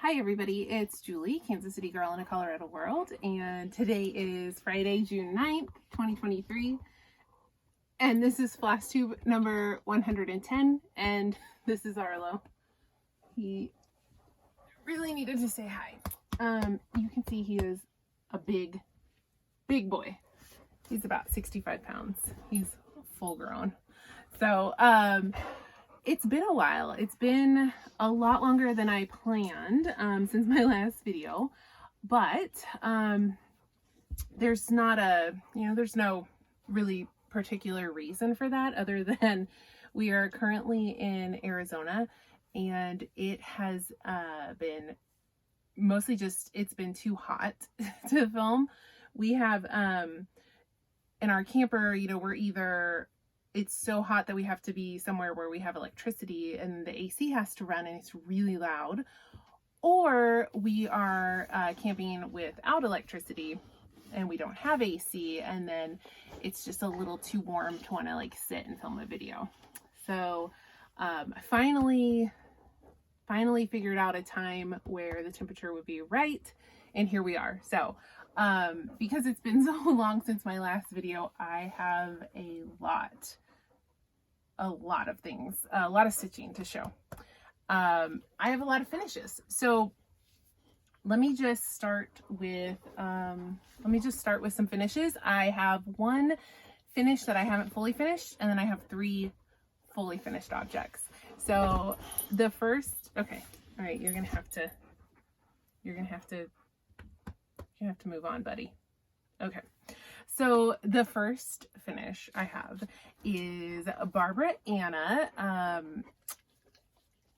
Hi everybody, it's Julie, Kansas City girl in a Colorado world, and today is Friday, June 9th, 2023, and this is Flosstube number 110, and this is Arlo. He really needed to say hi. You can see he is a big boy. He's about 65 pounds. He's full grown. So, it's been a while. It's been a lot longer than I planned since my last video, but there's not a, there's no really particular reason for that other than we are currently in Arizona and it has been mostly just, it's been too hot to film. We have in our camper, we're either it's so hot that we have to be somewhere where we have electricity and the AC has to run and it's really loud, or we are camping without electricity and we don't have AC, and then it's just a little too warm to want to like sit and film a video. So I finally figured out a time where the temperature would be right, and here we are. So because it's been so long since my last video, I have a lot of things, a lot of stitching to show. I have a lot of finishes. So let me just start with some finishes. I have one finish that I haven't fully finished, and then I have 3 fully finished objects. So the first, okay, all right, you're gonna have to move on, buddy. Okay. So the first finish I have is Barbara Anna.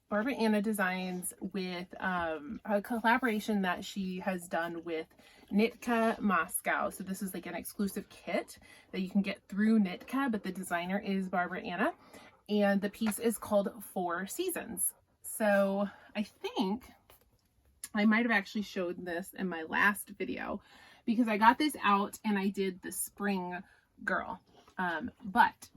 Barbara Anna Designs with a collaboration that she has done with Nitka Moscow. So this is like an exclusive kit that you can get through Nitka, but the designer is Barbara Anna. And the piece is called 4 Seasons. So I think I might have actually showed this in my last video, because I got this out and I did the spring girl. But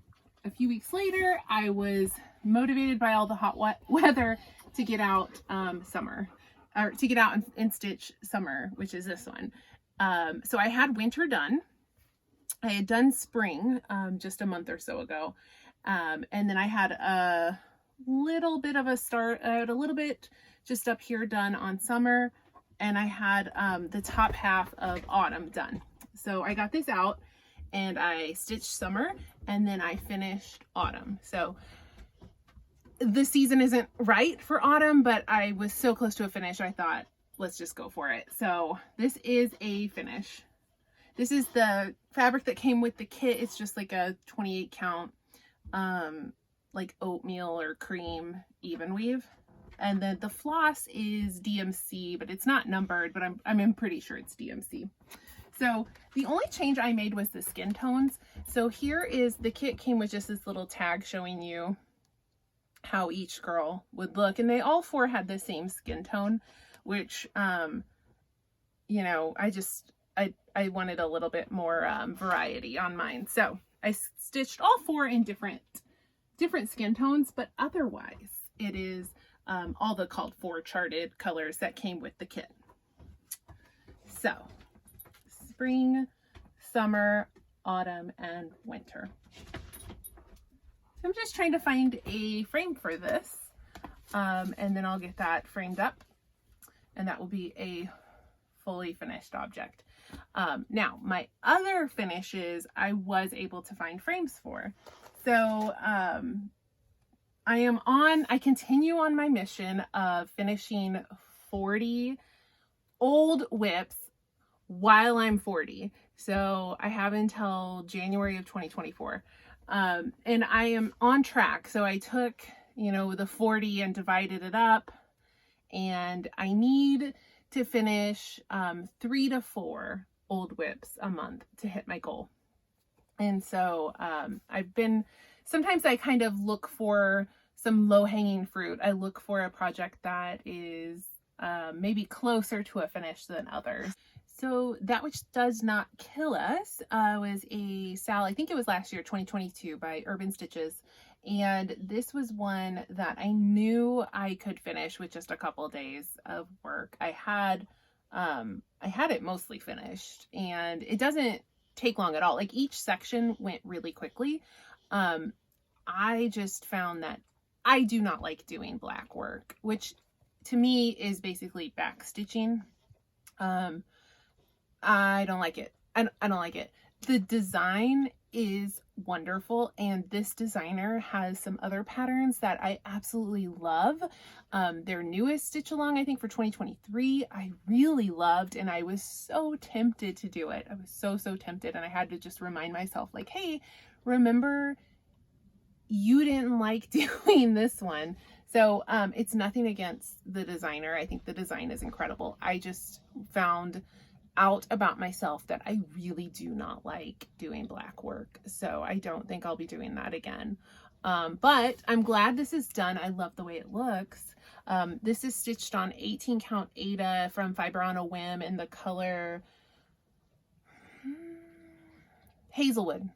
a few weeks later, I was motivated by all the hot weather to get out summer, or to get out and stitch summer, which is this one. So I had winter done. I had done spring just a month or so ago. And then I had a little bit of a start, a little bit just up here done on summer. And I had the top half of autumn done. So I got this out and I stitched summer and then I finished autumn. So the season isn't right for autumn, but I was so close to a finish, I thought, let's just go for it. So this is a finish. This is the fabric that came with the kit. It's just like a 28 count, like oatmeal or cream even weave. And then the floss is DMC, but it's not numbered, but I'm pretty sure it's DMC. So the only change I made was the skin tones. So here is, the kit came with just this little tag showing you how each girl would look. And they all 4 had the same skin tone, which, I wanted a little bit more variety on mine. So I stitched all 4 in different skin tones, but otherwise it is all the called for charted colors that came with the kit. So spring, summer, autumn, and winter. So I'm just trying to find a frame for this, and then I'll get that framed up, and that will be a fully finished object. Now my other finishes I was able to find frames for. So I continue on my mission of finishing 40 old whips while I'm 40. So I have until January of 2024. And I am on track. So I took, the 40 and divided it up, and I need to finish 3 to 4 old whips a month to hit my goal. And so sometimes I kind of look for some low-hanging fruit. I look for a project that is maybe closer to a finish than others. So that which does not kill us was a sale, I think it was last year, 2022, by Urban Stitches. And this was one that I knew I could finish with just a couple of days of work. I had it mostly finished, and it doesn't take long at all. Like, each section went really quickly. I just found that I do not like doing black work, which to me is basically back stitching. I don't like it. I don't like it. The design is wonderful, and this designer has some other patterns that I absolutely love. Their newest stitch along, I think for 2023, I really loved, and I was so tempted to do it. I was so tempted, and I had to just remind myself, like, hey, remember, you didn't like doing this one. So it's nothing against the designer. I think the design is incredible. I just found out about myself that I really do not like doing black work. So I don't think I'll be doing that again. But I'm glad this is done. I love the way it looks. This is stitched on 18 count Aida from Fiber on a Whim in the color Hazelwood.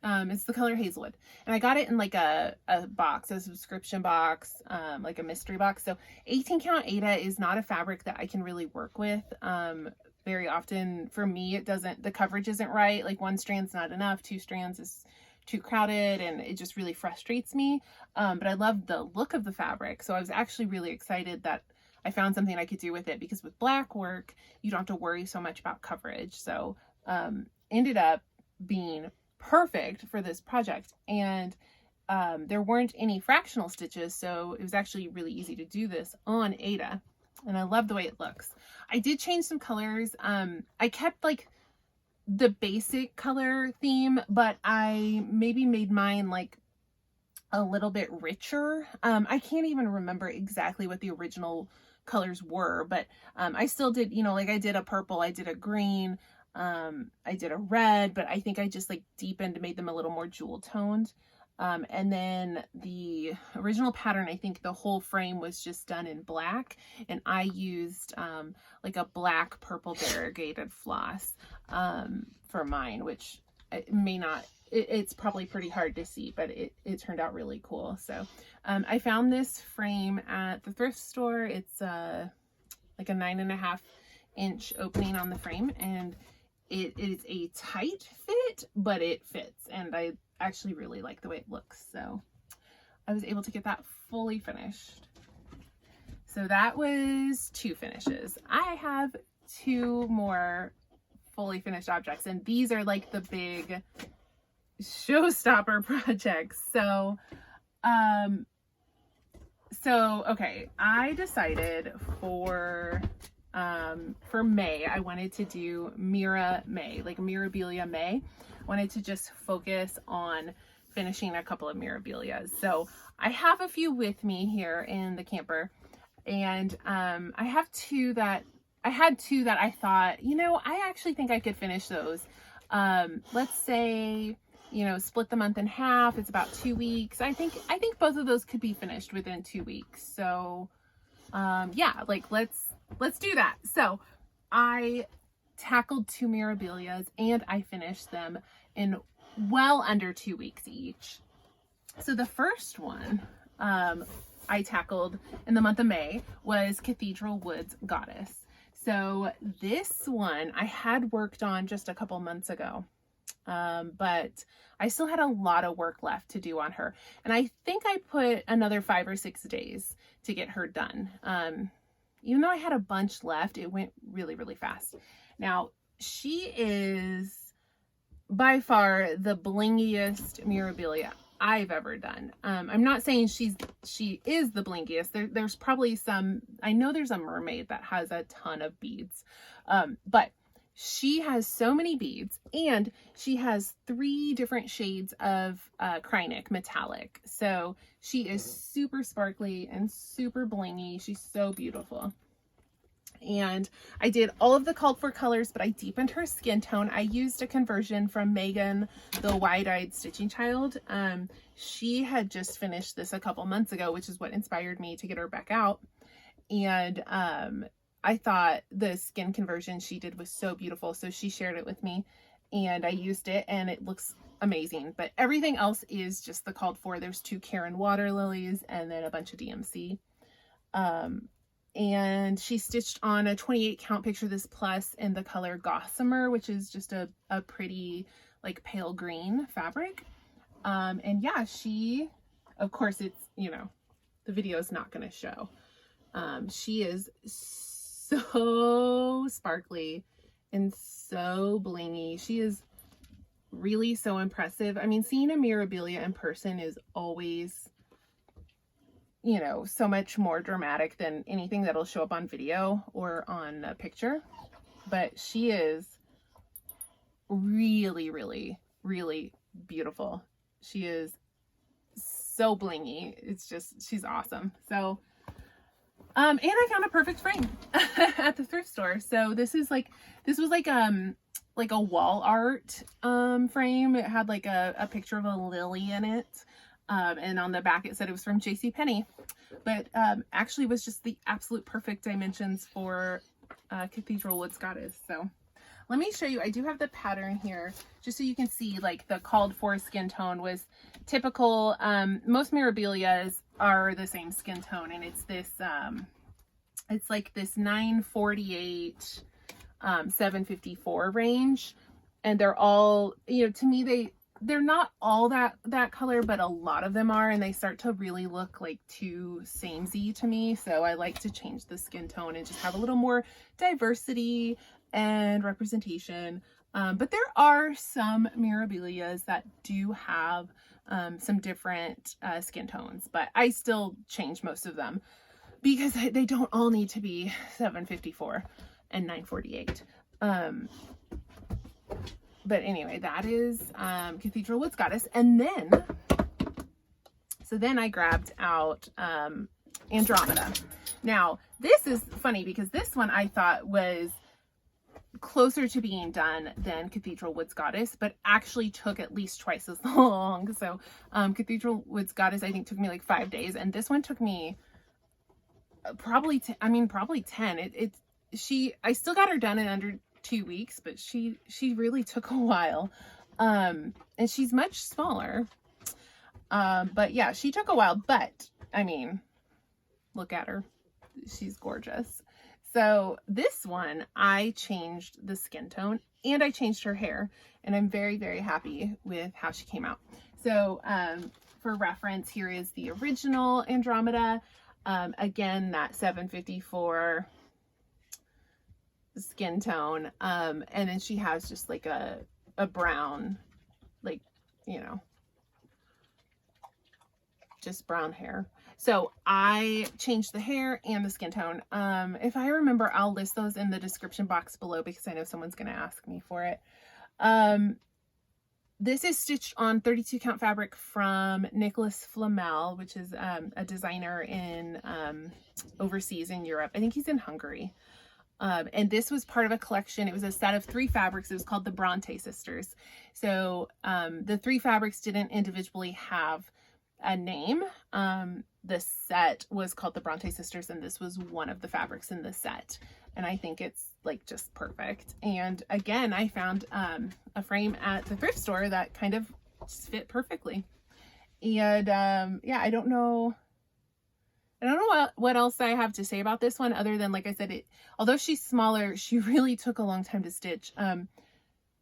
It's the color Hazelwood, and I got it in like a box, a subscription box, like a mystery box. So 18 count Aida is not a fabric that I can really work with. Very often for me, the coverage isn't right. Like, one strand's not enough, 2 strands is too crowded, and it just really frustrates me. But I love the look of the fabric. So I was actually really excited that I found something I could do with it, because with black work, you don't have to worry so much about coverage. So, ended up being perfect for this project. And there weren't any fractional stitches, so it was actually really easy to do this on Aida, and I love the way it looks. I did change some colors. I kept like the basic color theme, but I maybe made mine like a little bit richer. I can't even remember exactly what the original colors were, but I still did, you know, like I did a purple, I did a green, I did a red, but I think I just like deepened, made them a little more jewel toned. And then the original pattern, I think the whole frame was just done in black, and I used like a black purple variegated floss for mine, which it may not, it's probably pretty hard to see, but it turned out really cool. So I found this frame at the thrift store. It's like a 9.5 inch opening on the frame, and it is a tight fit, but it fits, and I actually really like the way it looks. So I was able to get that fully finished. So that was 2 finishes. I have 2 more fully finished objects, and these are like the big showstopper projects. So okay, I decided for May, I wanted to do MiraMay, like Mirabilia May. I wanted to just focus on finishing a couple of Mirabilias. So I have a few with me here in the camper, and I had 2 that I thought, you know, I actually think I could finish those. Let's say, you know, split the month in half. It's about 2 weeks. I think both of those could be finished within 2 weeks. So yeah, like let's do that. So I tackled 2 Mirabilias, and I finished them in well under 2 weeks each. So the first one I tackled in the month of May was Cathedral Woods Goddess. So this one I had worked on just a couple months ago, but I still had a lot of work left to do on her, and I think I put another 5 or 6 days to get her done. Even though I had a bunch left, it went really, really fast. Now, she is by far the blingiest Mirabilia I've ever done. I'm not saying she is the blingiest. There's probably some, I know there's a mermaid that has a ton of beads, but she has so many beads, and she has 3 different shades of Krynic metallic. So she is super sparkly and super blingy. She's so beautiful. And I did all of the called for colors, but I deepened her skin tone. I used a conversion from Megan, the Wide-Eyed Stitching Child. She had just finished this a couple months ago, which is what inspired me to get her back out. And I thought the skin conversion she did was so beautiful, so she shared it with me, and I used it, and it looks amazing. But everything else is just the called for. There's 2 Karen water lilies and then a bunch of DMC. And she stitched on a 28 count Picture This Plus in the color Gossamer, which is just a pretty like pale green fabric. And yeah, she, of course it's, you know, the video is not going to show. She is so sparkly and so blingy. She is really so impressive. I mean, seeing a Mirabilia in person is always, you know, so much more dramatic than anything that'll show up on video or on a picture. But she is really, really, really beautiful. She is so blingy. It's just, she's awesome. So, and I found a perfect frame at the thrift store. So this was like a wall art, frame. It had like a picture of a lily in it. And on the back it said it was from JCPenney, but actually was just the absolute perfect dimensions for Cathedral Woods Goddess. So let me show you. I do have the pattern here just so you can see like the called for skin tone was typical. Most Mirabilias are the same skin tone, and it's this it's like this 948 754 range, and they're all, you know, to me they're not all that color, but a lot of them are, and they start to really look like too samey to me. So I like to change the skin tone and just have a little more diversity and representation. But there are some Mirabilias that do have some different skin tones, but I still change most of them because they don't all need to be 754 and 948. But anyway, that is Cathedral Woods Goddess. And then, so then I grabbed out Andromeda. Now, this is funny because this one I thought was closer to being done than Cathedral Woods Goddess, but actually took at least twice as long. So Cathedral Woods Goddess I think took me like 5 days, and this one took me probably 10. I still got her done in under 2 weeks, but she really took a while. And she's much smaller. But yeah, she took a while, but I mean, look at her. She's gorgeous. So this one, I changed the skin tone and I changed her hair, and I'm very, very happy with how she came out. So for reference, here is the original Andromeda. Again, that 754 skin tone. And then she has just like a brown, like, you know, just brown hair. So I changed the hair and the skin tone. If I remember, I'll list those in the description box below because I know someone's going to ask me for it. This is stitched on 32 count fabric from Nicholas Flamel, which is a designer in overseas in Europe. I think he's in Hungary. And this was part of a collection. It was a set of 3 fabrics. It was called the Bronte Sisters. So the 3 fabrics didn't individually have a name. The set was called the Bronte Sisters, and this was one of the fabrics in the set. And I think it's like just perfect. And again, I found a frame at the thrift store that kind of just fit perfectly. And yeah, I don't know what else I have to say about this one other than, like I said, although she's smaller, she really took a long time to stitch.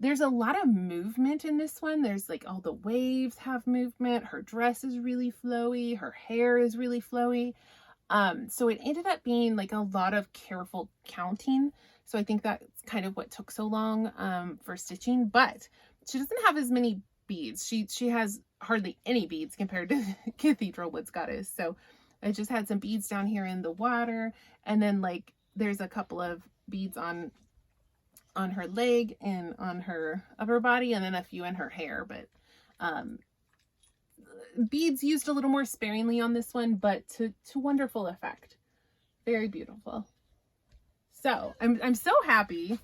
There's a lot of movement in this one. There's like all the waves have movement. Her dress is really flowy. Her hair is really flowy. So it ended up being like a lot of careful counting. So I think that's kind of what took so long for stitching, but she doesn't have as many beads. She has hardly any beads compared to Cathedral Woods Goddess. So I just had some beads down here in the water, and then like there's a couple of beads on her leg and on her upper body, and then a few in her hair, but beads used a little more sparingly on this one, but to wonderful effect. Very beautiful. So I'm so happy.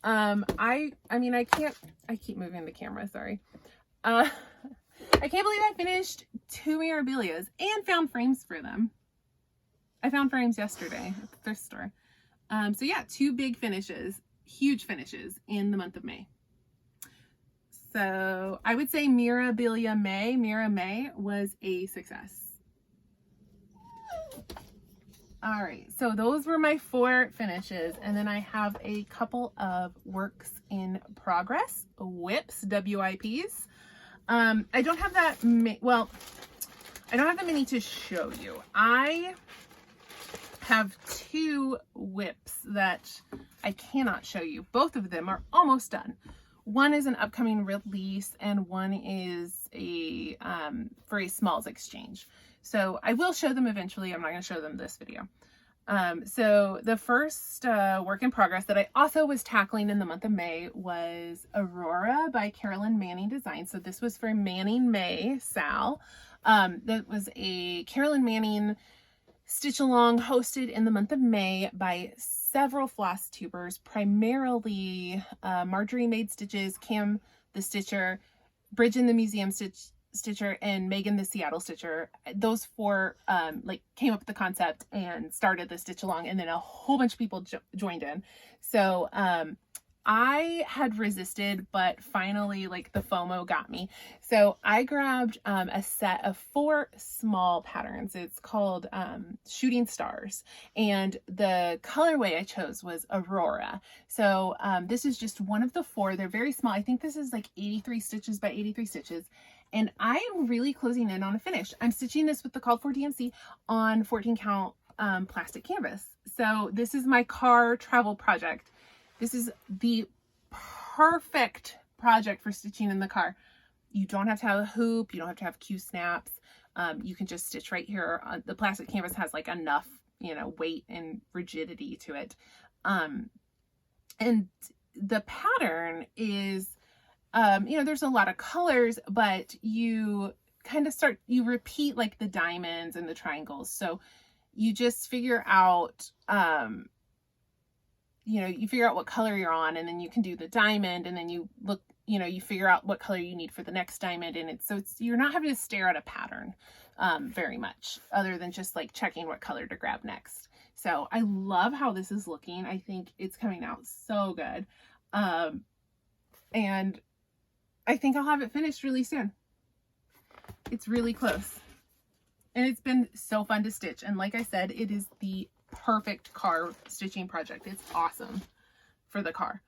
I mean, I keep moving the camera, sorry. I can't believe I finished 2 Mirabilias and found frames for them. I found frames yesterday at the thrift store. So yeah, 2 big finishes, huge finishes in the month of May. So I would say MiraMay was a success. All right, so those were my 4 finishes, and then I have a couple of works in progress, WIPs, WIPs. I don't have that well, I don't have that many to show you. I have 2 WIPs that I cannot show you. Both of them are almost done. One is an upcoming release, and one is a for a smalls exchange. So I will show them eventually. I'm not going to show them this video. So the first work in progress that I also was tackling in the month of May was Aurora by Carolyn Manning Design. So this was for MiraMay Sal. That was a Carolyn Manning stitch along hosted in the month of May by several floss tubers, primarily Marjorie Made Stitches, Cam the Stitcher, Bridget the Museum Stitcher, and Megan the Seattle Stitcher. Those 4 like came up with the concept and started the stitch along, and then a whole bunch of people joined in. So I had resisted, but finally, like, the FOMO got me. So I grabbed a set of 4 small patterns. It's called Shooting Stars, and the colorway I chose was Aurora. So this is just one of the 4. They're very small. I think this is like 83 stitches by 83 stitches. And I am really closing in on a finish. I'm stitching this with the Called For DMC on 14 count plastic canvas. So this is my car travel project. This is the perfect project for stitching in the car. You don't have to have a hoop. You don't have to have Q snaps. You can just stitch right here. The plastic canvas has like enough, you know, weight and rigidity to it. And the pattern is, you know, there's a lot of colors, but you kind of you repeat like the diamonds and the triangles. So you just figure out, you know, you figure out what color you're on, and then you can do the diamond, and then you look, you know, you figure out what color you need for the next diamond. And you're not having to stare at a pattern very much, other than just like checking what color to grab next. So I love how this is looking. I think it's coming out so good. And I think I'll have it finished really soon. It's really close. And it's been so fun to stitch. And like I said, it is the perfect car stitching project. It's awesome for the car.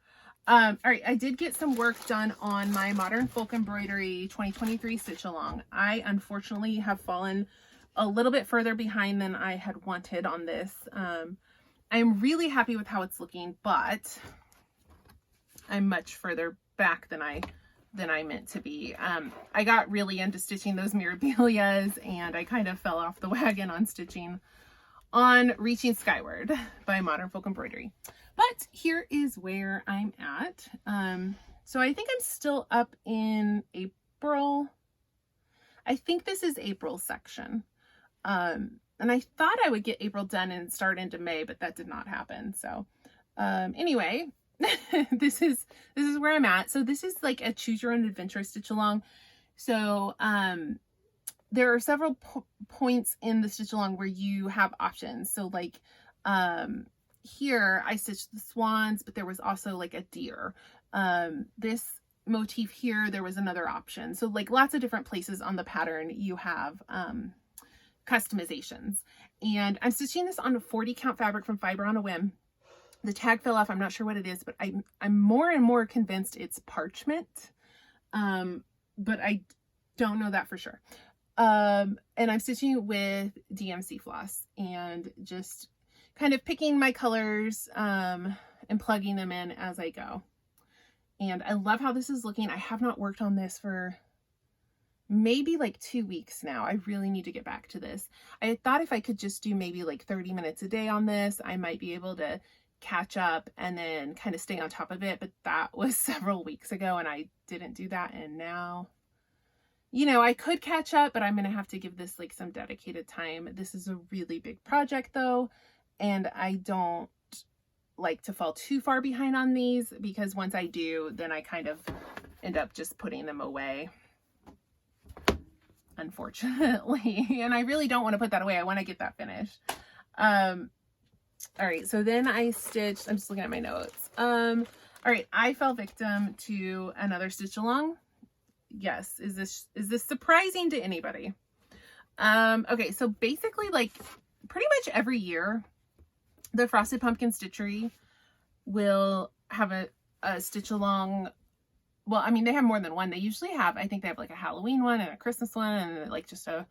All right, I did get some work done on my Modern Folk Embroidery 2023 stitch along. I unfortunately have fallen a little bit further behind than I had wanted on this. I'm really happy with how it's looking, but I'm much further back than I meant to be. I got really into stitching those Mirabilias, and I kind of fell off the wagon on stitching on Reaching Skyward by Modern Folk Embroidery. But here is where I'm at. So I think I'm still up in April. I think this is April's section. And I thought I would get April done and start into May, but that did not happen. So anyway, this is where I'm at. So this is like a choose your own adventure stitch along. So there are several points in the stitch along where you have options. So like here I stitched the swans, but there was also like a deer. This motif here, there was another option. So like lots of different places on the pattern you have customizations. And I'm stitching this on a 40 count fabric from Fiber on a Whim. The tag fell off. I'm not sure what it is, but I'm more and more convinced it's parchment. But I don't know that for sure. And I'm stitching with DMC floss and just kind of picking my colors and plugging them in as I go. And I love how this is looking. I have not worked on this for maybe like 2 weeks now. I really need to get back to this. I thought if I could just do maybe like 30 minutes a day on this, I might be able to catch up and then kind of stay on top of it. But that was several weeks ago and I didn't do that. And now, you know, I could catch up, but I'm going to have to give this like some dedicated time. This is a really big project though. And I don't like to fall too far behind on these because once I do, then I kind of end up just putting them away, unfortunately. And I really don't want to put that away. I want to get that finished. All right, so then I stitched, I'm just looking at my notes. All right, I fell victim to another stitch along. yes, is this surprising to anybody? Okay, so basically, like, pretty much every year, the Frosted Pumpkin Stitchery will have a stitch along. Well, I mean, they have more than one. They usually have, I think they have like a Halloween one and a Christmas one and like just a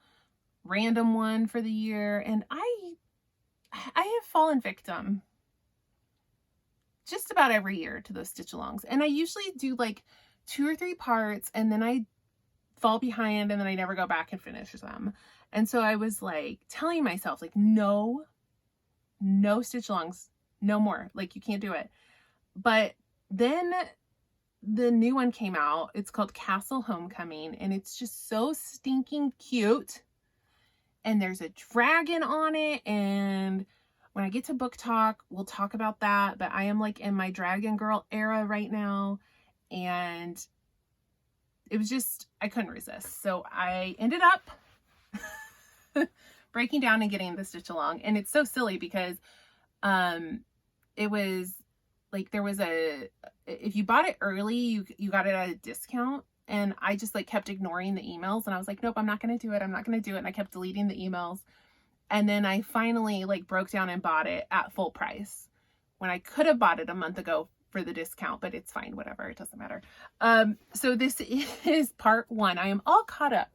random one for the year. And I have fallen victim just about every year to those stitch alongs. And I usually do like 2 or 3 parts and then I fall behind and then I never go back and finish them. And so I was like telling myself like, no stitch alongs, no more, like you can't do it. But then the new one came out. It's called Castle Homecoming and it's just so stinking cute. And there's a dragon on it, and when I get to book talk, we'll talk about that, but I am like in my dragon girl era right now, and it was just, I couldn't resist. So I ended up breaking down and getting the stitch along, and it's so silly because it was like, there was if you bought it early, you got it at a discount. And I just like kept ignoring the emails and I was like, nope, I'm not going to do it. I'm not going to do it. And I kept deleting the emails. And then I finally like broke down and bought it at full price when I could have bought it a month ago for the discount, but it's fine. Whatever. It doesn't matter. So this is part 1. I am all caught up.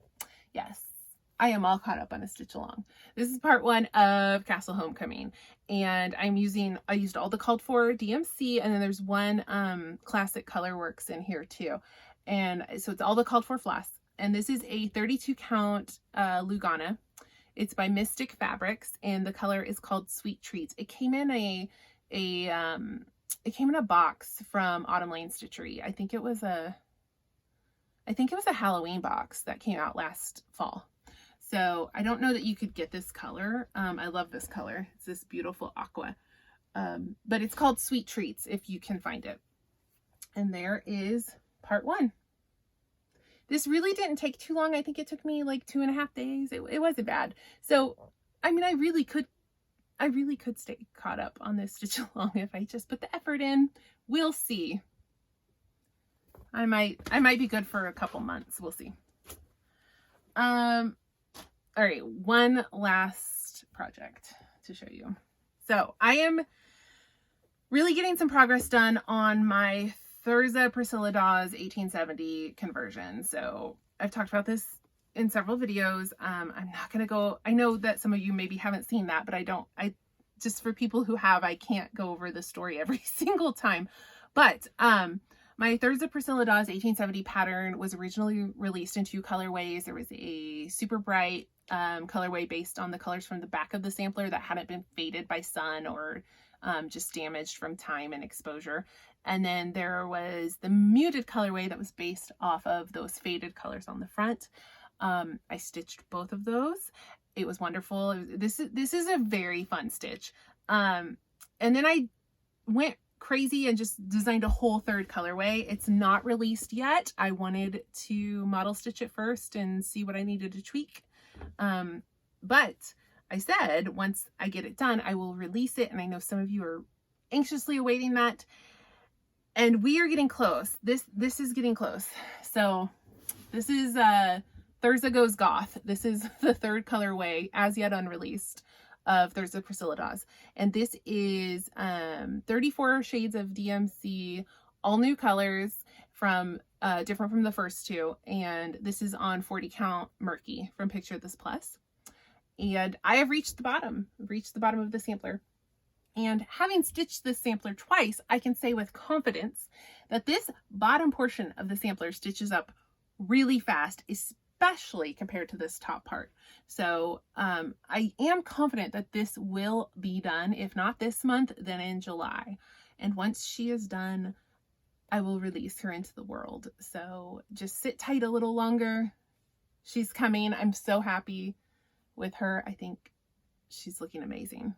Yes, I am all caught up on a stitch along. This is part 1 of Castle Homecoming. And I used all the called for DMC. And then there's one classic Colorworks in here too. And so it's all the called for floss. And this is a 32 count Lugana. It's by Mystic Fabrics and the color is called Sweet Treats. It came in it came in a box from Autumn Lane Stitchery. I think it was a Halloween box that came out last fall. So I don't know that you could get this color. I love this color. It's this beautiful aqua. But it's called Sweet Treats if you can find it. And there is part 1. This really didn't take too long. I think it took me like 2.5 days. It wasn't bad. So, I mean, I really could stay caught up on this stitch along if I just put the effort in. We'll see. I might be good for a couple months. We'll see. All right, one last project to show you. So I am really getting some progress done on my Thurza Priscilla Dawes 1870 conversion. So I've talked about this in several videos. I'm not going to go, I know that some of you maybe haven't seen that, but just for people who have, I can't go over the story every single time. But my Thurza Priscilla Dawes 1870 pattern was originally released in 2 colorways. There was a super bright colorway based on the colors from the back of the sampler that hadn't been faded by sun or just damaged from time and exposure. And then there was the muted colorway that was based off of those faded colors on the front. I stitched both of those. It was wonderful. This is a very fun stitch. And then I went crazy and just designed a whole 3rd colorway. It's not released yet. I wanted to model stitch it first and see what I needed to tweak. But I said, once I get it done, I will release it. And I know some of you are anxiously awaiting that. And we are getting close. This is getting close. So this is Thurza Goes Goth. This is the 3rd colorway, as yet unreleased, of Thurza Priscilla Dawes. And this is 34 shades of DMC, all new colors from different from the first 2. And this is on 40 count Murky from Picture This Plus. And I have reached the bottom of the sampler. And having stitched this sampler twice, I can say with confidence that this bottom portion of the sampler stitches up really fast, especially compared to this top part. So I am confident that this will be done, if not this month, then in July. And once she is done, I will release her into the world. So just sit tight a little longer. She's coming. I'm so happy with her. I think she's looking amazing.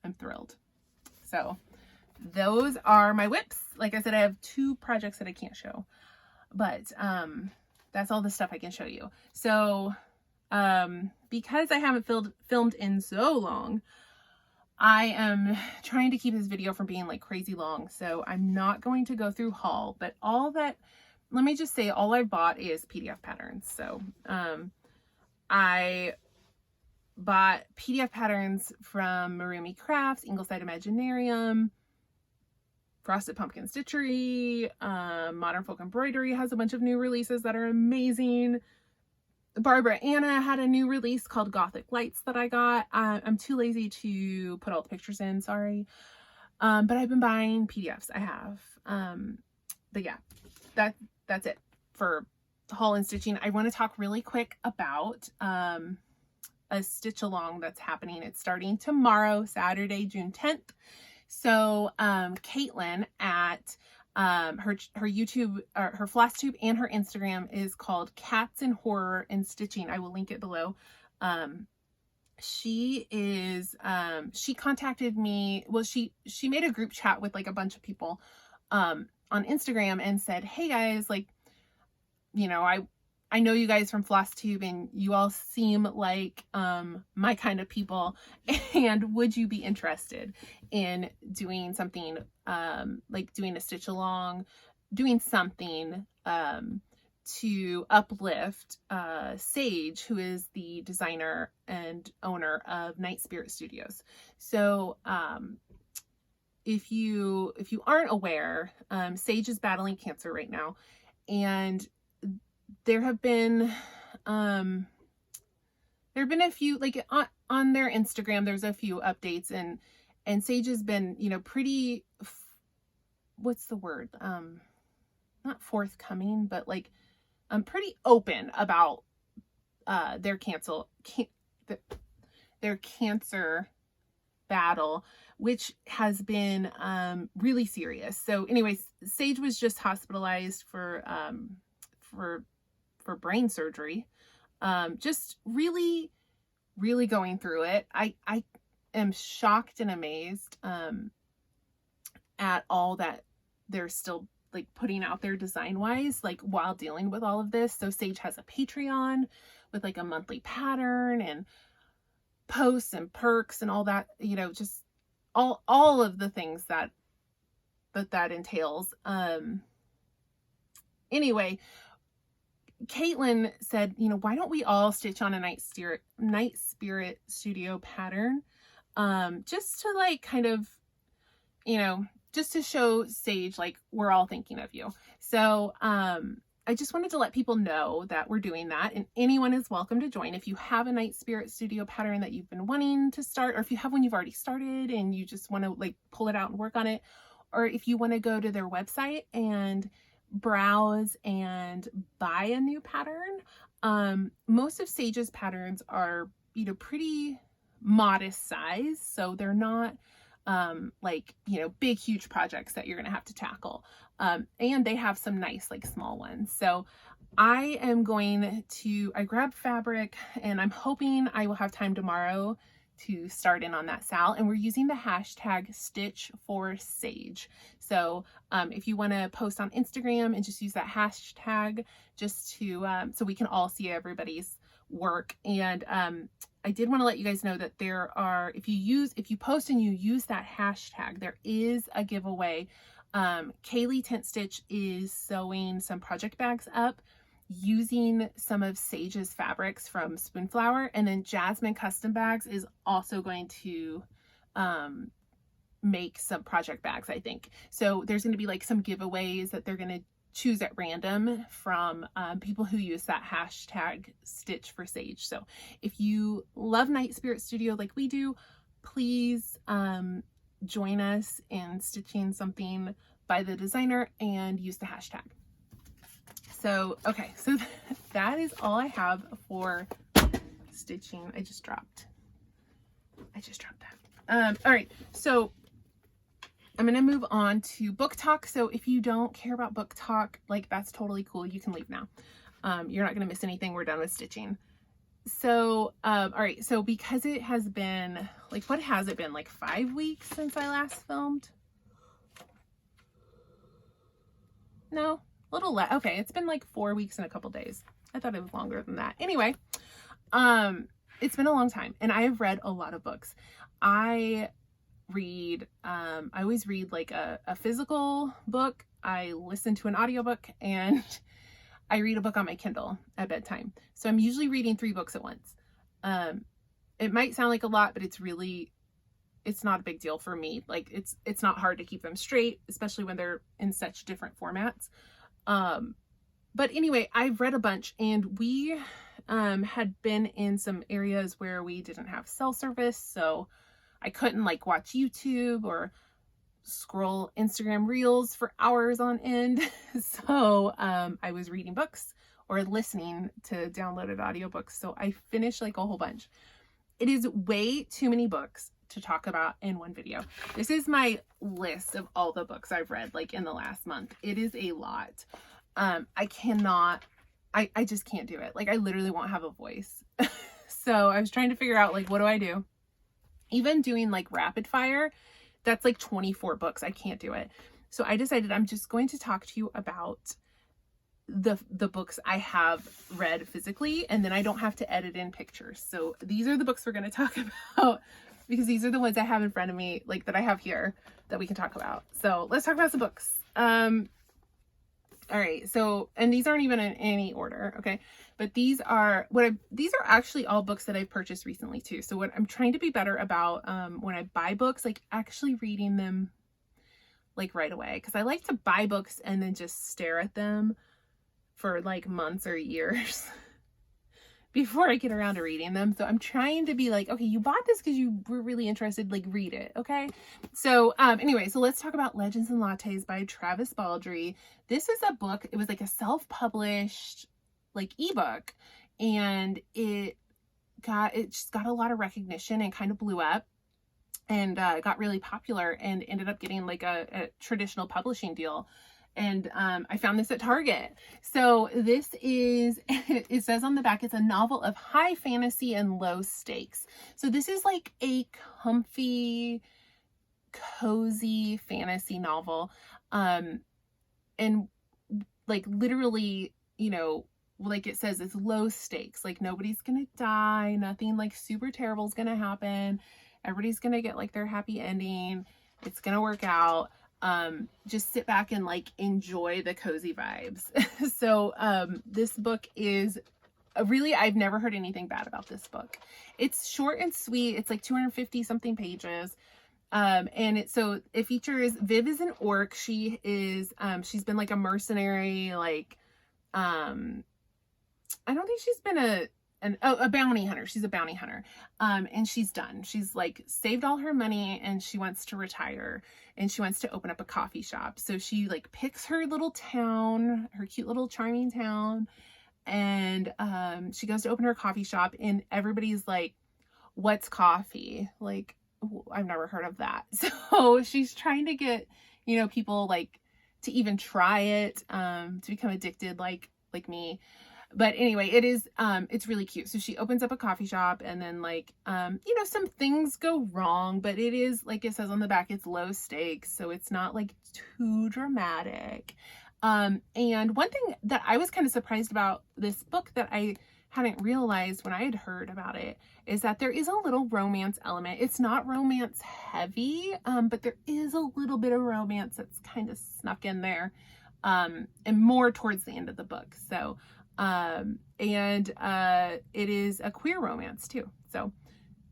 I'm thrilled. So those are my whips. Like I said, I have 2 projects that I can't show, but that's all the stuff I can show you. So because I haven't filmed in so long, I am trying to keep this video from being like crazy long. So I'm not going to go through haul, but all that let me just say all I bought is PDF patterns. So I bought PDF patterns from Marumi Crafts, Ingleside Imaginarium, Frosted Pumpkin Stitchery, Modern Folk Embroidery has a bunch of new releases that are amazing. Barbara Anna had a new release called Gothic Lights that I got. I'm too lazy to put all the pictures in, sorry. But I've been buying PDFs. I have. But yeah, that's it for haul and stitching. I want to talk really quick about a stitch along that's happening. It's starting tomorrow, Saturday, June 10th. So Caitlin at her YouTube, her Flosstube and her Instagram is called Cats and Horror and Stitching. I will link it below. She contacted me. Well, she made a group chat with like a bunch of people on Instagram and said, hey guys, like, you know, I know you guys from Flosstube and you all seem like my kind of people, and would you be interested in doing something like doing a stitch along, doing something to uplift Sage, who is the designer and owner of Night Spirit Studios. So if you aren't aware, Sage is battling cancer right now, and there have been a few, like on their Instagram, there's a few updates, and Sage has been, you know, pretty, what's the word? Not forthcoming, but like, pretty open about their cancer battle, which has been really serious. So anyways, Sage was just hospitalized for brain surgery. Just really going through it. I am shocked and amazed at all that they're still like putting out there design wise, like while dealing with all of this. So Sage has a Patreon with like a monthly pattern and posts and perks and all that, you know, just all of the things that entails. Anyway, Caitlin said, you know, why don't we all stitch on a Night Spirit Studio pattern? Just to like kind of, you know, just to show Sage, like, we're all thinking of you. So, I just wanted to let people know that we're doing that, and anyone is welcome to join. If you have a Night Spirit Studio pattern that you've been wanting to start, or if you have one you've already started and you just want to like pull it out and work on it, or if you want to go to their website and browse and buy a new pattern. Most of Sage's patterns are, you know, pretty modest size, so they're not like, you know, big huge projects that you're gonna have to tackle, and they have some nice like small ones. So I grabbed fabric, and I'm hoping I will have time tomorrow to start in on that Sal, and we're using the hashtag Stitch for Sage. So if you want to post on Instagram and just use that hashtag, just to so we can all see everybody's work. And I did want to let you guys know that there are, if you post and you use that hashtag, there is a giveaway. Kaylee Tent Stitch is sewing some project bags up using some of Sage's fabrics from Spoonflower, and then Jasmine Custom Bags is also going to make some project bags, I think. So there's going to be like some giveaways that they're going to choose at random from people who use that hashtag Stitch for Sage. So if you love Night Spirit Studio like we do, please join us in stitching something by the designer and use the hashtag. So, okay, so that is all I have for stitching. I just dropped that. All right, so I'm going to move on to book talk. So if you don't care about book talk, like, that's totally cool. You can leave now. You're not going to miss anything. We're done with stitching. So, all right. So because it has been, like, what has it been? Like 5 weeks since I last filmed? No, a little less. Okay. It's been like 4 weeks and a couple days. I thought it was longer than that. Anyway, it's been a long time, and I have read a lot of books. I read, I always read like a physical book. I listen to an audiobook, and I read a book on my Kindle at bedtime. So I'm usually reading 3 books at once. It might sound like a lot, but it's not a big deal for me. Like it's not hard to keep them straight, especially when they're in such different formats. But anyway, I've read a bunch, and we had been in some areas where we didn't have cell service, so I couldn't like watch YouTube or scroll Instagram reels for hours on end. So I was reading books or listening to downloaded audiobooks. So I finished like a whole bunch. It is way too many books to talk about in one video. This is my list of all the books I've read like in the last month. It is a lot. I just can't do it. Like I literally won't have a voice. So I was trying to figure out like, what do I do? Even doing like rapid fire, that's like 24 books. I can't do it. So I decided I'm just going to talk to you about the books I have read physically, and then I don't have to edit in pictures. So these are the books we're going to talk about, because these are the ones I have in front of me, like that I have here that we can talk about. So let's talk about some books. All right. So, and these aren't even in any order. Okay. But these are actually all books that I've purchased recently too. So what I'm trying to be better about, when I buy books, like actually reading them like right away. 'Cause I like to buy books and then just stare at them for like months or years before I get around to reading them. So I'm trying to be like, okay, you bought this because you were really interested, like read it. Okay. So, anyway, so let's talk about Legends and Lattes by Travis Baldree. This is a book. It was like a self-published like ebook, and it just got a lot of recognition and kind of blew up, and got really popular, and ended up getting like a traditional publishing deal. And I found this at Target. So this is, it says on the back, it's a novel of high fantasy and low stakes. So this is like a comfy, cozy fantasy novel. And like literally, you know, like it says, it's low stakes. Like nobody's gonna die. Nothing like super terrible is gonna happen. Everybody's gonna get like their happy ending. It's gonna work out. Just sit back and like enjoy the cozy vibes. So this book is really, I've never heard anything bad about this book. It's short and sweet. It's like 250 something pages. And it features, Viv is an orc. She is, she's been like a mercenary, like, I don't think she's been a bounty hunter. She's a bounty hunter. And she's done. She's like saved all her money, and she wants to retire, and she wants to open up a coffee shop. So she like picks her little town, her cute little charming town. And, she goes to open her coffee shop, and everybody's like, what's coffee? Like, I've never heard of that. So she's trying to get, you know, people like to even try it, to become addicted, like me. But anyway, it is, it's really cute. So she opens up a coffee shop, and then like, you know, some things go wrong, but it is, like it says on the back, it's low stakes. So it's not like too dramatic. And one thing that I was kind of surprised about this book that I hadn't realized when I had heard about it is that there is a little romance element. It's not romance heavy, but there is a little bit of romance that's kind of snuck in there, and more towards the end of the book. So, it is a queer romance too. So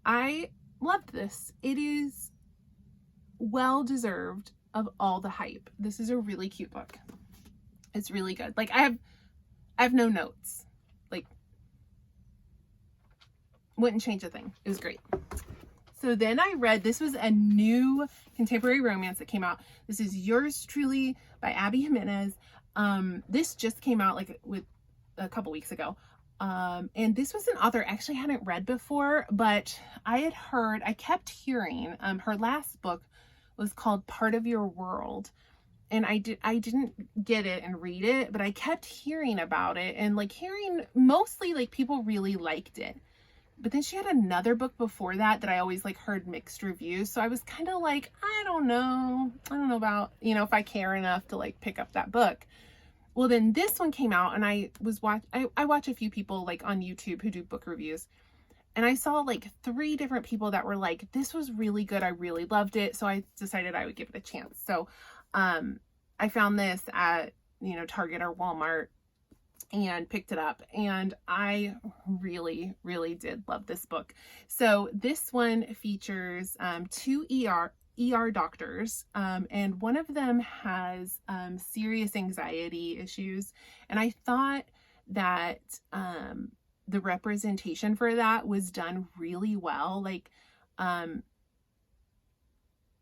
I loved this. It is well deserved of all the hype. This is a really cute book. It's really good. Like I have no notes. Like wouldn't change a thing. It was great. So then I read, this was a new contemporary romance that came out. This is Yours Truly by Abby Jimenez. This just came out like with a couple weeks ago. And this was an author I actually hadn't read before, but I kept hearing, her last book was called Part of Your World. And I didn't get it and read it, but I kept hearing about it, and like hearing mostly like people really liked it. But then she had another book before that I always like heard mixed reviews. So I was kind of like, I don't know about, you know, if I care enough to like pick up that book. Well, then this one came out, and I watch a few people like on YouTube who do book reviews, And I saw like 3 different people that were like, this was really good. I really loved it. So I decided I would give it a chance. So I found this at, Target or Walmart and picked it up. And I really, really did love this book. So this one features 2 ER doctors, and one of them has serious anxiety issues. And I thought that the representation for that was done really well. Like,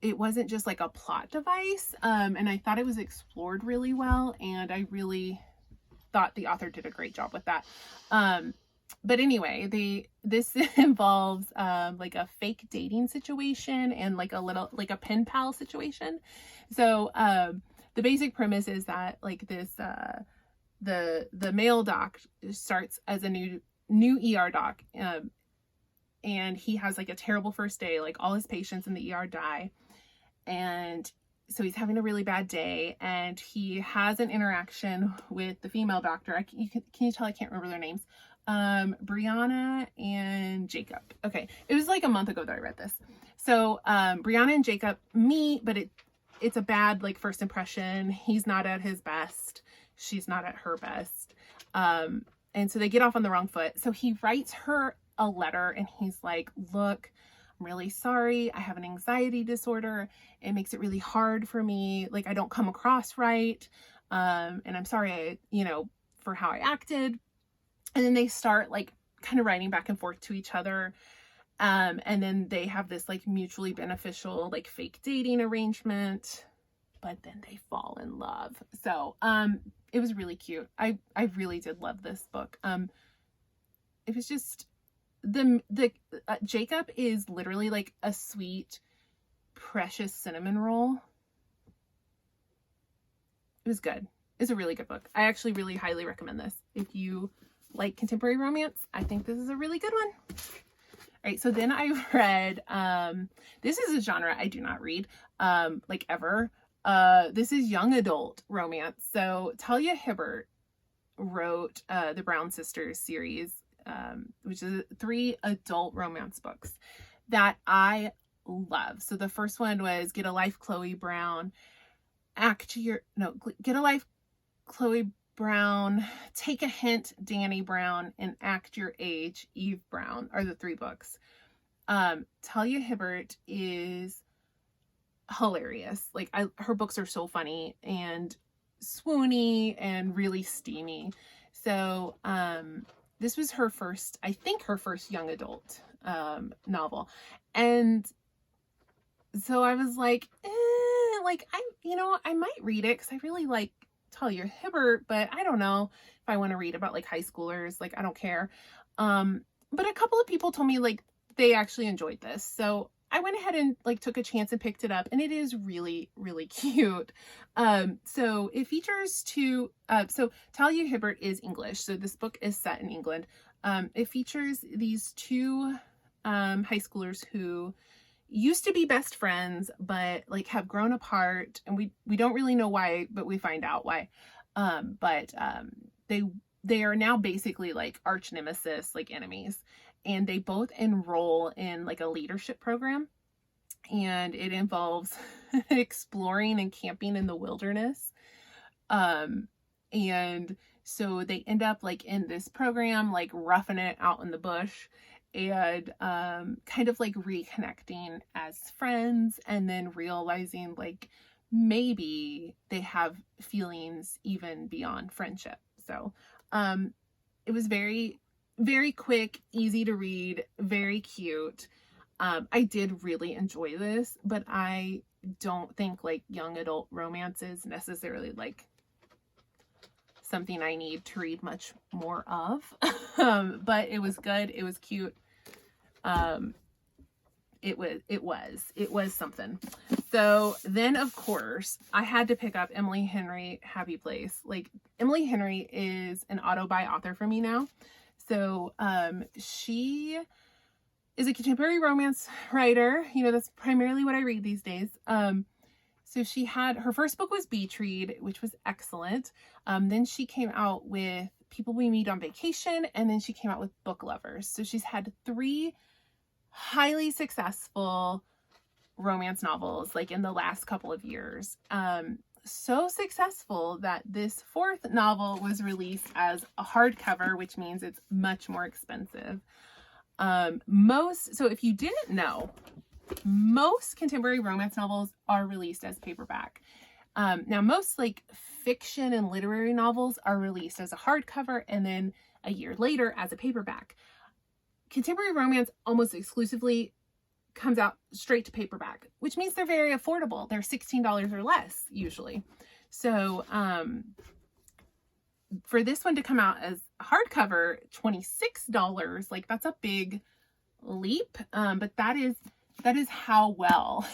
it wasn't just like a plot device, and I thought it was explored really well, and I really thought the author did a great job with that. But anyway, this involves like a fake dating situation and like a pen pal situation. So the basic premise is that like this the male doc starts as a new ER doc, and he has like a terrible first day. Like all his patients in the ER die, and so he's having a really bad day, and he has an interaction with the female doctor. Can you tell I can't remember their names? Brianna and Jacob. Okay, it was like a month ago that I read this. So Brianna and Jacob meet, but it's a bad like first impression. He's not at his best. She's not at her best. And so they get off on the wrong foot. So he writes her a letter, and he's like, look, I'm really sorry. I have an anxiety disorder. It makes it really hard for me. Like, I don't come across right. And I'm sorry, for how I acted. And then they start like kind of writing back and forth to each other. And then they have this like mutually beneficial, like fake dating arrangement, but then they fall in love. So, it was really cute. I really did love this book. It was just Jacob is literally like a sweet, precious cinnamon roll. It was good. It's a really good book. I actually really highly recommend this. If you like contemporary romance, I think this is a really good one. All right, so then I read, this is a genre I do not read, like ever. This is young adult romance. So Talia Hibbert wrote the Brown Sisters series, which is 3 adult romance books that I love. So the first one was Get a Life, Chloe Brown. Get a Life, Chloe Brown, Take a Hint, Danny Brown, and Act Your Age, Eve Brown are the 3 books. Talia Hibbert is hilarious. Like her books are so funny and swoony and really steamy. So this was her first young adult novel. And so I was like, I might read it because I really like Talia Hibbert, but I don't know if I want to read about like high schoolers. Like, I don't care. But a couple of people told me like they actually enjoyed this. So I went ahead and like took a chance and picked it up, and it is really, really cute. So it features so Talia Hibbert is English. So this book is set in England. It features these 2 high schoolers who used to be best friends, but like have grown apart, and we don't really know why, but we find out why. They are now basically like arch nemesis, like enemies, and they both enroll in like a leadership program, and it involves exploring and camping in the wilderness. And so they end up like in this program, like roughing it out in the bush, and kind of like reconnecting as friends, and then realizing like maybe they have feelings even beyond friendship. So it was very, very quick, easy to read, very cute. I did really enjoy this, but I don't think like young adult romance is necessarily like something I need to read much more of. But it was good. It was cute. It was something. So then of course I had to pick up Emily Henry, Happy Place. Like, Emily Henry is an auto-buy author for me now. So, she is a contemporary romance writer. That's primarily what I read these days. So she had, her first book was Beach Read, which was excellent. Then she came out with People We Meet on Vacation, and then she came out with Book Lovers. So she's had 3 highly successful romance novels like in the last couple of years. So successful that this 4th novel was released as a hardcover, which means it's much more expensive. So if you didn't know, most contemporary romance novels are released as paperback. Now most like fiction and literary novels are released as a hardcover and then a year later as a paperback. Contemporary romance almost exclusively comes out straight to paperback, which means they're very affordable. They're $16 or less usually. So for this one to come out as hardcover, $26, like that's a big leap. But that is how well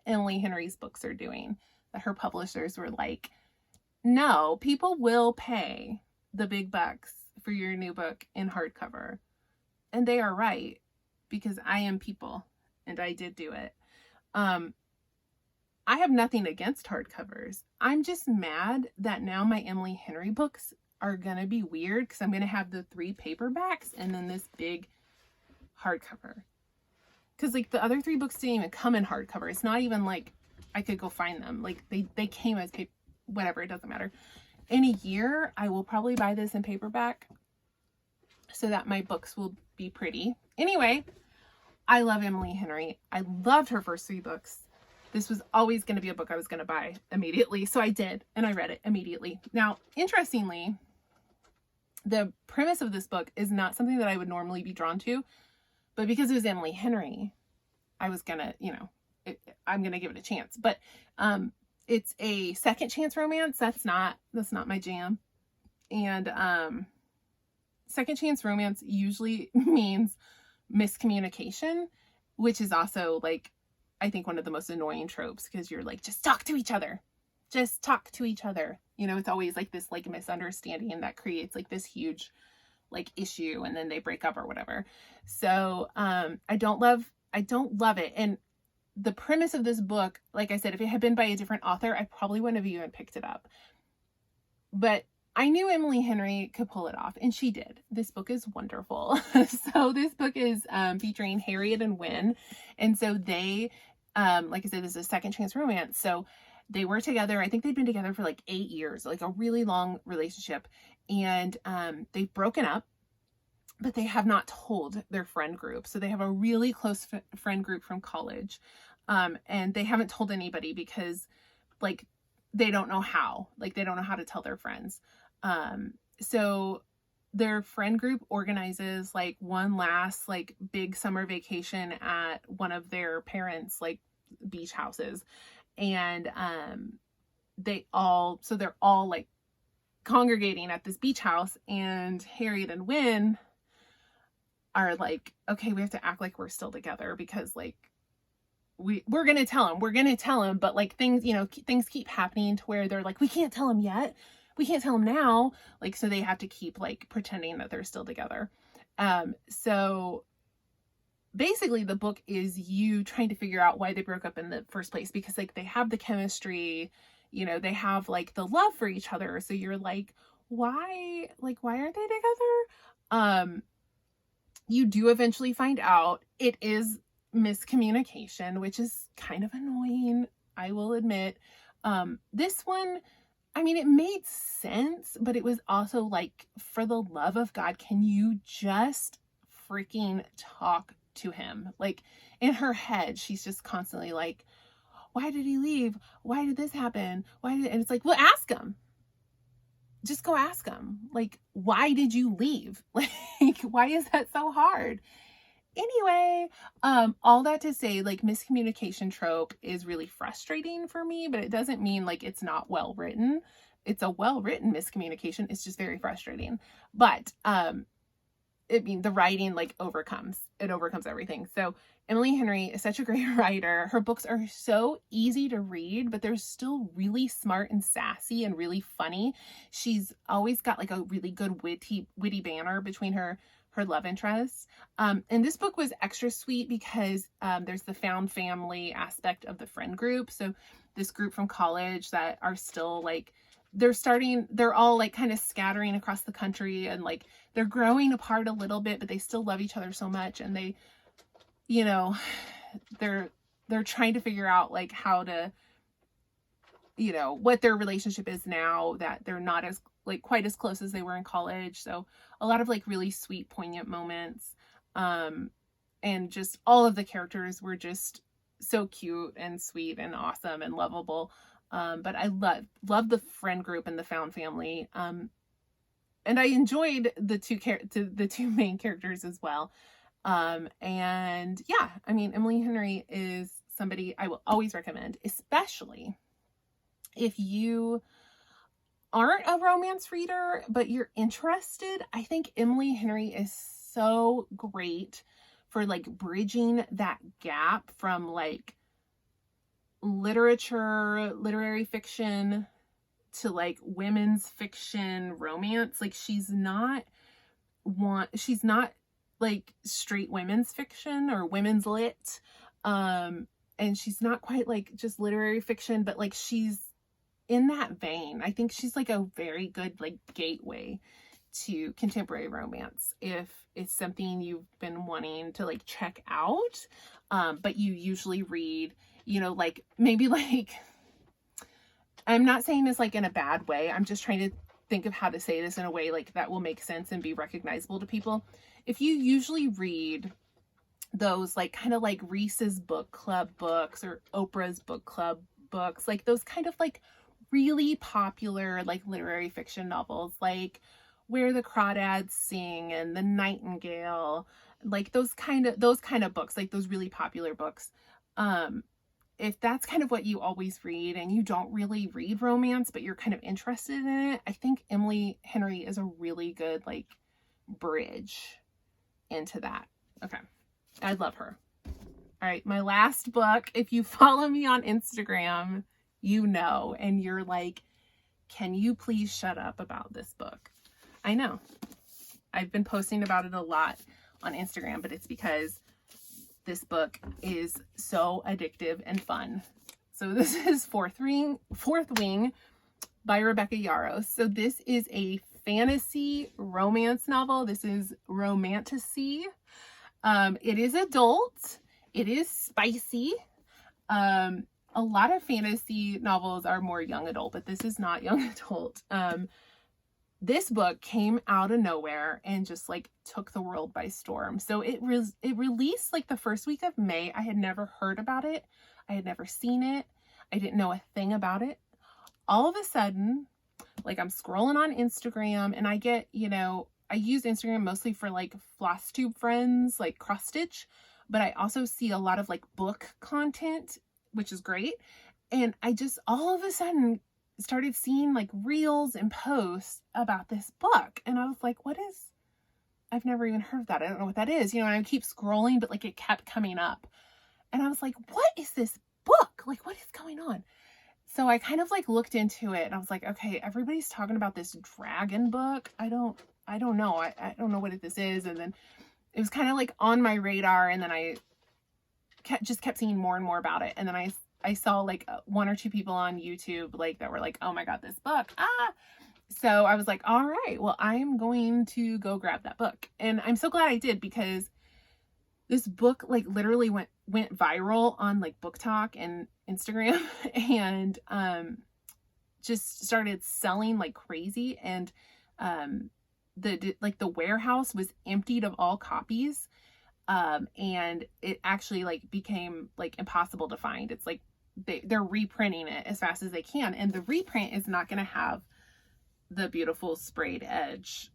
Emily Henry's books are doing. That her publishers were like, no, people will pay the big bucks for your new book in hardcover. And they are right, because I am people and I did do it. I have nothing against hardcovers. I'm just mad that now my Emily Henry books are going to be weird because I'm going to have the 3 paperbacks and then this big hardcover. Because like the other 3 books didn't even come in hardcover. It's not even like I could go find them. Like they came as paper, whatever, it doesn't matter. In a year, I will probably buy this in paperback so that my books will be pretty. Anyway, I love Emily Henry. I loved her first 3 books. This was always going to be a book I was going to buy immediately. So I did, and I read it immediately. Now, interestingly, the premise of this book is not something that I would normally be drawn to, but because it was Emily Henry, I was going to, I'm going to give it a chance. But it's a second chance romance. That's not my jam. And second chance romance usually means miscommunication, which is also like, I think one of the most annoying tropes, because you're like, just talk to each other. Just talk to each other. It's always like this like misunderstanding that creates like this huge like issue, and then they break up or whatever. So I don't love it. And the premise of this book, like I said, if it had been by a different author, I probably wouldn't have even picked it up. But I knew Emily Henry could pull it off, and she did. This book is wonderful. So this book is featuring Harriet and Wynne. And so they, like I said, this is a second chance romance. So they were together. I think they'd been together for like 8 years, like a really long relationship. And they've broken up, but they have not told their friend group. So they have a really close friend group from college. And they haven't told anybody because like they don't know how. Like they don't know how to tell their friends. So their friend group organizes like one last like big summer vacation at one of their parents' like beach houses. And they're all like congregating at this beach house, and Harriet and Wynne are like, okay, we have to act like we're still together because like we're going to tell him, but like things keep happening to where they're like, we can't tell him yet. We can't tell him now. Like, so they have to keep like pretending that they're still together. So basically the book is you trying to figure out why they broke up in the first place, because like they have the chemistry, they have like the love for each other. So you're like, why aren't they together? You do eventually find out it is miscommunication, which is kind of annoying, I will admit. This one, I mean, it made sense, but it was also like, for the love of God, can you just freaking talk to him? Like in her head, she's just constantly like, why did he leave? Why did this happen? And it's like, well, ask him. Just go ask him. Like, why did you leave? Like, why is that so hard? Anyway, all that to say, like, miscommunication trope is really frustrating for me, but it doesn't mean like it's not well written. It's a well-written miscommunication. It's just very frustrating. But the writing like overcomes everything. So Emily Henry is such a great writer. Her books are so easy to read, but they're still really smart and sassy and really funny. She's always got like a really good witty banter between her love interests. And this book was extra sweet because there's the found family aspect of the friend group. So this group from college that are still like they're all like kind of scattering across the country, and like they're growing apart a little bit, but they still love each other so much. And they, you know, they're trying to figure out like how to, you know, what their relationship is now that they're not as like quite as close as they were in college. So a lot of like really sweet, poignant moments. And just all of the characters were just so cute and sweet and awesome and lovable. But I love the friend group and the found family. And I enjoyed the two main characters as well. And yeah, I mean, Emily Henry is somebody I will always recommend, especially if you aren't a romance reader, but you're interested. I think Emily Henry is so great for like bridging that gap from like literary fiction to like women's fiction romance. Like she's not like straight women's fiction or women's lit. And she's not quite like just literary fiction, but like she's in that vein. I think she's like a very good like gateway to contemporary romance if it's something you've been wanting to like check out, but you usually read, you know, like maybe like, I'm not saying this like in a bad way, I'm just trying to think of how to say this in a way like that will make sense and be recognizable to people. If you usually read those like kind of like Reese's book club books or Oprah's book club books, like those kind of like really popular like literary fiction novels like Where the Crawdads Sing and The Nightingale, like those kind of books, like those really popular books. If that's kind of what you always read and you don't really read romance, but you're kind of interested in it, I think Emily Henry is a really good like bridge into that. Okay. I love her. All right. My last book, if you follow me on Instagram, you know, and you're like, can you please shut up about this book? I know I've been posting about it a lot on Instagram, but it's because this book is so addictive and fun. So this is Fourth Wing by Rebecca Yarros. So this is a fantasy romance novel. This is romantasy. It is adult. It is spicy. A lot of fantasy novels are more young adult, but this is not young adult. This book came out of nowhere and just like took the world by storm. So it released like the first week of May. I had never heard about it. I had never seen it. I didn't know a thing about it. All of a sudden, like I'm scrolling on Instagram and I get, you know, I use Instagram mostly for like Flosstube friends, like cross stitch, but I also see a lot of like book content, which is great. And I just all of a sudden started seeing like reels and posts about this book. And I was like, I've never even heard of that. I don't know what that is. You know, and I keep scrolling, but like it kept coming up. And I was like, what is this book? Like, what is going on? So I kind of like looked into it and I was like, okay, everybody's talking about this dragon book. I don't know. I don't know what this is. And then it was kind of like on my radar. And then I just kept seeing more and more about it. And then I saw like one or two people on YouTube like that were like, oh my God, this book. So I was like, all right, well, I'm going to go grab that book. And I'm so glad I did, because this book like literally went viral on like Book Talk and Instagram and just started selling like crazy. And the warehouse was emptied of all copies. And it actually like became like impossible to find. It's like they're reprinting it as fast as they can, and the reprint is not going to have the beautiful sprayed edge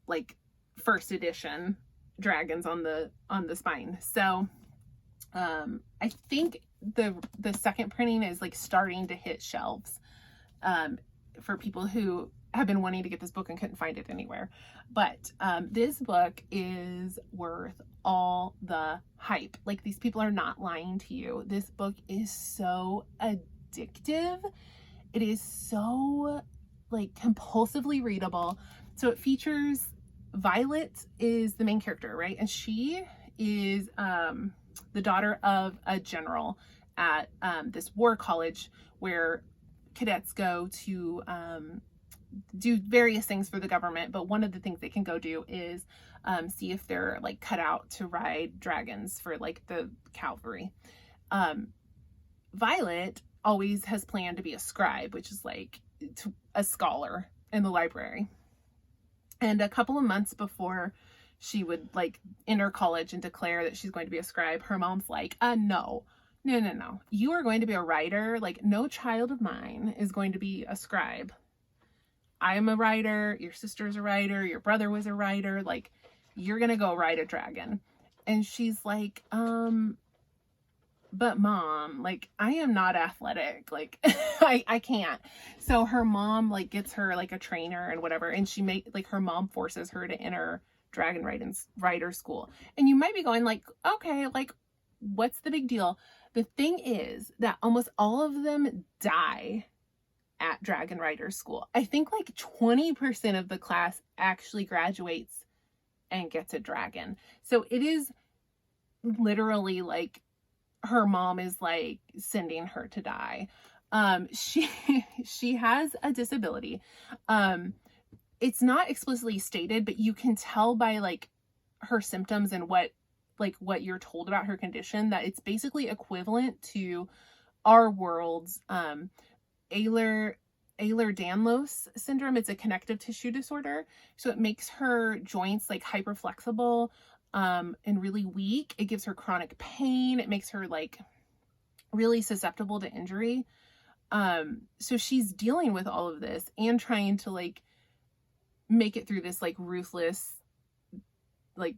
like first edition dragons on the spine. So I think the second printing is like starting to hit shelves for people who have been wanting to get this book and couldn't find it anywhere. But this book is worth all the hype. Like, these people are not lying to you. This book is so addictive. It is so like compulsively readable. So it features Violet is the main character, right? And she is the daughter of a general at this war college where cadets go to do various things for the government, but one of the things they can go do is see if they're like cut out to ride dragons for like the cavalry. Violet always has planned to be a scribe, which is like a scholar in the library. And a couple of months before she would like enter college and declare that she's going to be a scribe, her mom's like, no. You are going to be a writer. Like, no child of mine is going to be a scribe. I am a writer. Your sister's a writer. Your brother was a writer. Like, you're going to go ride a dragon. And she's like, but mom, like, I am not athletic. Like, I can't. So her mom like gets her like a trainer and whatever. And her mom forces her to enter dragon rider school. And you might be going like, okay, like, what's the big deal? The thing is that almost all of them die at dragon rider school. I think like 20% of the class actually graduates and gets a dragon. So it is literally like her mom is like sending her to die. She has a disability. It's not explicitly stated, but you can tell by like her symptoms and what you're told about her condition that it's basically equivalent to our world's Ehlers-Danlos syndrome. It's a connective tissue disorder. So it makes her joints like hyperflexible and really weak. It gives her chronic pain. It makes her like really susceptible to injury. So she's dealing with all of this and trying to like make it through this like ruthless like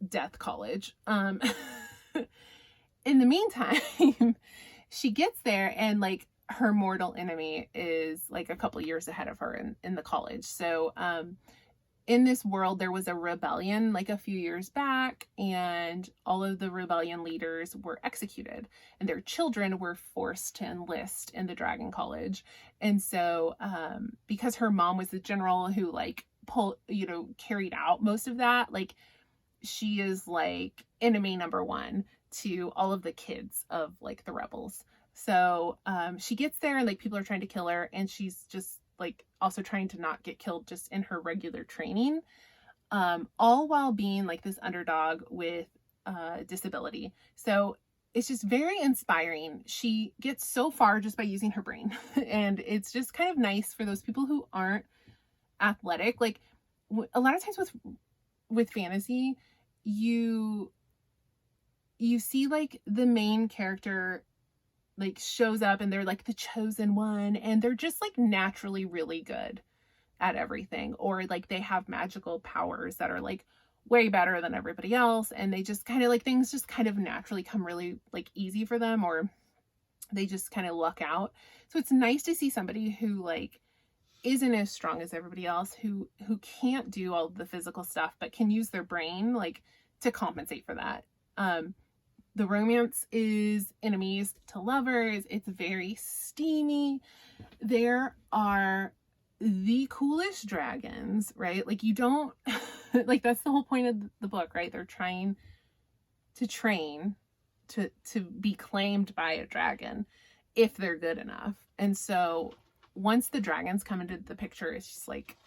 death college. In the meantime, she gets there and like her mortal enemy is like a couple years ahead of her in the college. So in this world there was a rebellion like a few years back, and all of the rebellion leaders were executed and their children were forced to enlist in the Dragon College. And so because her mom was the general who like carried out most of that, like she is like enemy number one to all of the kids of like the rebels. So she gets there and like people are trying to kill her, and she's just like also trying to not get killed just in her regular training, all while being like this underdog with disability. So it's just very inspiring. She gets so far just by using her brain and it's just kind of nice for those people who aren't athletic. Like a lot of times with fantasy, you see like the main character like shows up and they're like the chosen one and they're just like naturally really good at everything, or like they have magical powers that are like way better than everybody else, and they just kind of like things just kind of naturally come really like easy for them, or they just kind of luck out. So it's nice to see somebody who like isn't as strong as everybody else, who can't do all the physical stuff but can use their brain like to compensate for that. The romance is enemies to lovers. It's very steamy. There are the coolest dragons, right? Like you don't, like that's the whole point of the book, right? They're trying to train to be claimed by a dragon if they're good enough. And so once the dragons come into the picture, it's just like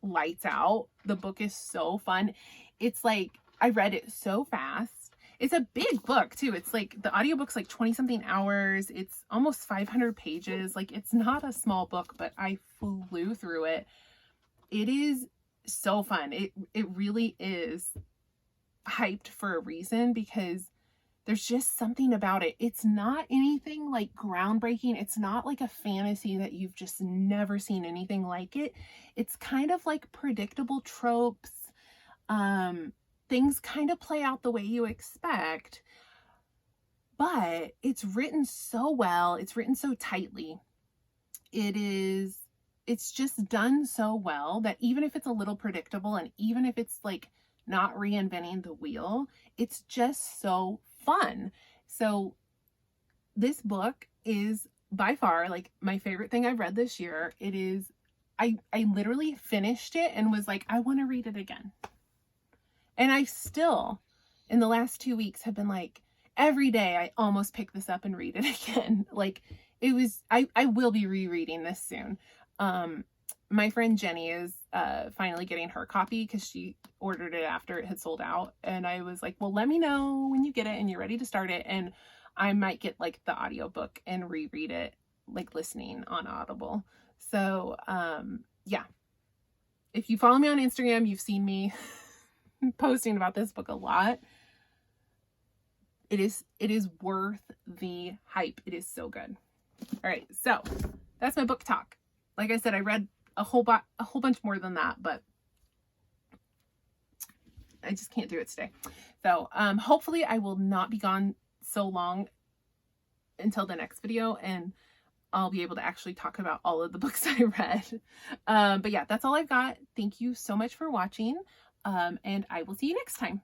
lights out. The book is so fun. It's like, I read it so fast. It's a big book too. It's like the audiobook's like 20 something hours. It's almost 500 pages. Like it's not a small book, but I flew through it. It is so fun. It really is hyped for a reason, because there's just something about it. It's not anything like groundbreaking. It's not like a fantasy that you've just never seen anything like it. It's kind of like predictable tropes. Things kind of play out the way you expect, but it's written so well. It's written so tightly. It's just done so well that even if it's a little predictable and even if it's like not reinventing the wheel, it's just so fun. So this book is by far like my favorite thing I've read this year. It is, I literally finished it and was like, I want to read it again. And I still, in the last 2 weeks, have been like, every day I almost pick this up and read it again. Like, I will be rereading this soon. My friend Jenny is finally getting her copy because she ordered it after it had sold out. And I was like, well, let me know when you get it and you're ready to start it. And I might get like the audiobook and reread it, like listening on Audible. So yeah, if you follow me on Instagram, you've seen me posting about this book a lot. It is worth the hype. It is so good. All right, so that's my book talk. Like I said, I read a whole bunch more than that, but I just can't do it today. So hopefully I will not be gone so long until the next video, and I'll be able to actually talk about all of the books I read. But yeah, that's all I've got. Thank you so much for watching, and I will see you next time.